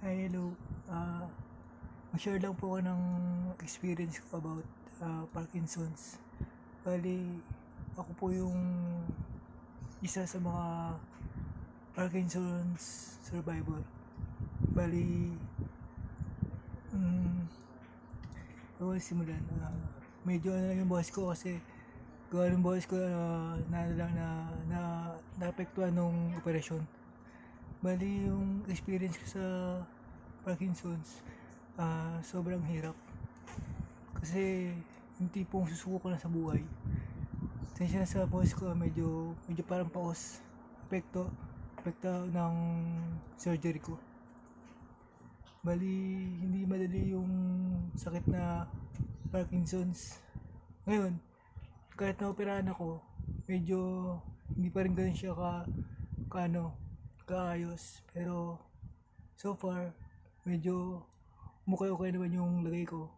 Hi, hello. Ah, Mag-share lang po ako ng experience ko about Parkinson's. Bali, ako po yung isa sa mga Parkinson's survivor. Bali, um, ako simulan. Medyo yung boss ko kasi gawa ng boss ko naapektuhan nung operasyon. Bali, yung experience ko sa Parkinson's, sobrang hirap. Kasi yung tipong susuko ko na sa buhay. Tensya na sa boss ko, medyo parang paos. Apekto ng surgery ko. Bali, hindi madali yung sakit na Parkinson's. Ngayon, kahit na-operahan ako, medyo hindi pa rin ganun siya kaayos. Pero, so far, medyo okay naman yung lagay ko.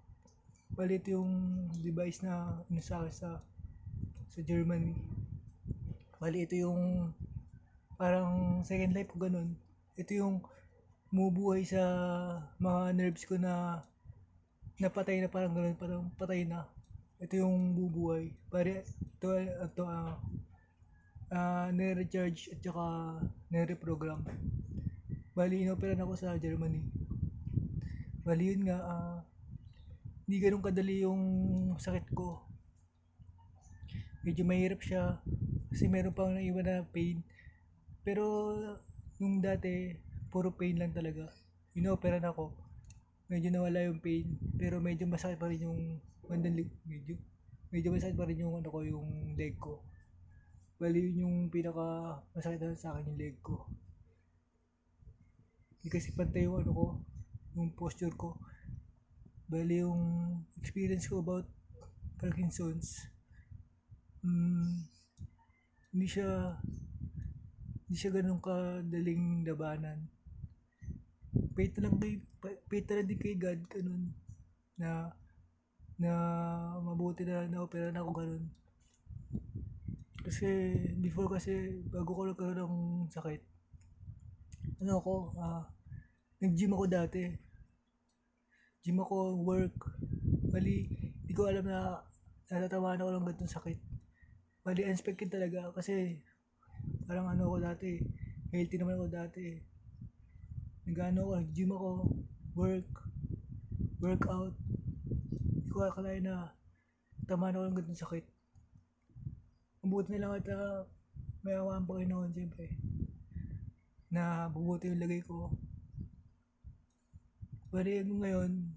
Bali, ito yung device na sa akin sa Germany. Bali, ito yung parang second life ko ganun. Ito yung bumubuhay sa mga nerves ko na napatay na, parang ganun, parang patay na. Ito yung bubuhay. Nire-recharge at saka nire-reprogram. Bali, inoperan ako sa Germany. Bali, yun nga, hindi ganun kadali yung sakit ko. Medyo mahirap siya kasi meron pang naiwan na pain. Pero nung dati, puro pain lang talaga. Inoperan ako. Medyo nawala yung pain, pero medyo masakit pa rin yung medyo masakit pa rin yung yung leg ko. Bali, yun yung pinaka masakit na sa akin, yung leg ko. Hindi kasi pantay yung yung posture ko. Bali, yung experience ko about Parkinson's, hindi siya ganun kadaling labanan. Pait na lang din kay God, ganun, na na mabuti na na-opera na ako ganun. Kasi before, bago ko nagkaroon ng sakit, nag-gym ako dati. Gym ako, work. Bali, di ko alam na natatamaan ako ng ganitong sakit. Bali, unexpected talaga kasi parang ako dati, healthy naman ako dati. Nag-gym ako, workout. Di ko akalain na tamaan ako ng ganitong sakit. Mabuti na lang at may awa ang Panginoon, siyempre, na bubuti yung lagay ko. Bali, ngayon,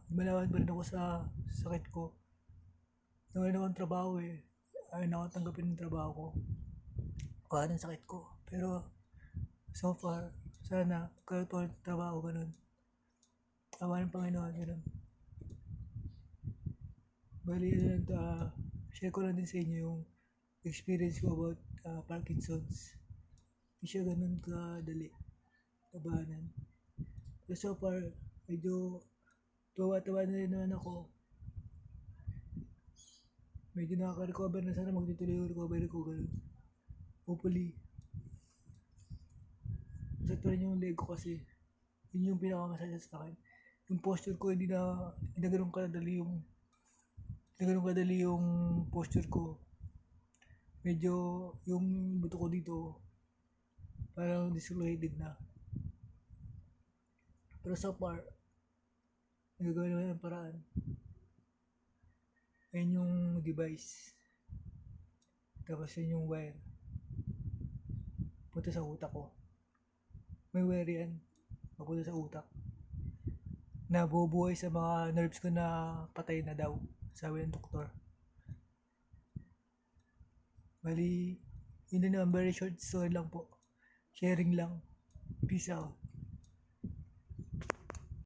lumalaban pa rin ako sa sakit ko. Nawalan ako ng trabaho eh. Ayaw na ako tanggapin ng trabaho ko. Wala ng sakit ko. Pero, so far, sana, karoon ko ng trabaho, ganun. Awa ng Panginoon, ganun. Bali, share ko lang din sa inyo yung experience ko about Parkinson's. Hindi siya ganun kadali labanan. Pero so far, medyo tuwa-tuwa na rin naman ako. Medyo nakaka-recover na, sana magtutuloy yung recovery ko, ganun. Hopefully. Masakit pa rin yung leg ko kasi yun yung pinakamasakit sa akin. Yung posture ko, hindi na ganun kadali yung posture ko. Medyo yung buto ko dito parang dislocated na. Pero so far, nagagawa naman ng paraan. Ayun yung device. Tapos yun yung wire. Punta sa utak ko. May wire yan. Papunta sa utak. Na bubuhay sa mga nerves ko na patay na daw. Sabi ng doktor. Bali, yun na naman. Very short story lang po. Sharing lang. Peace out.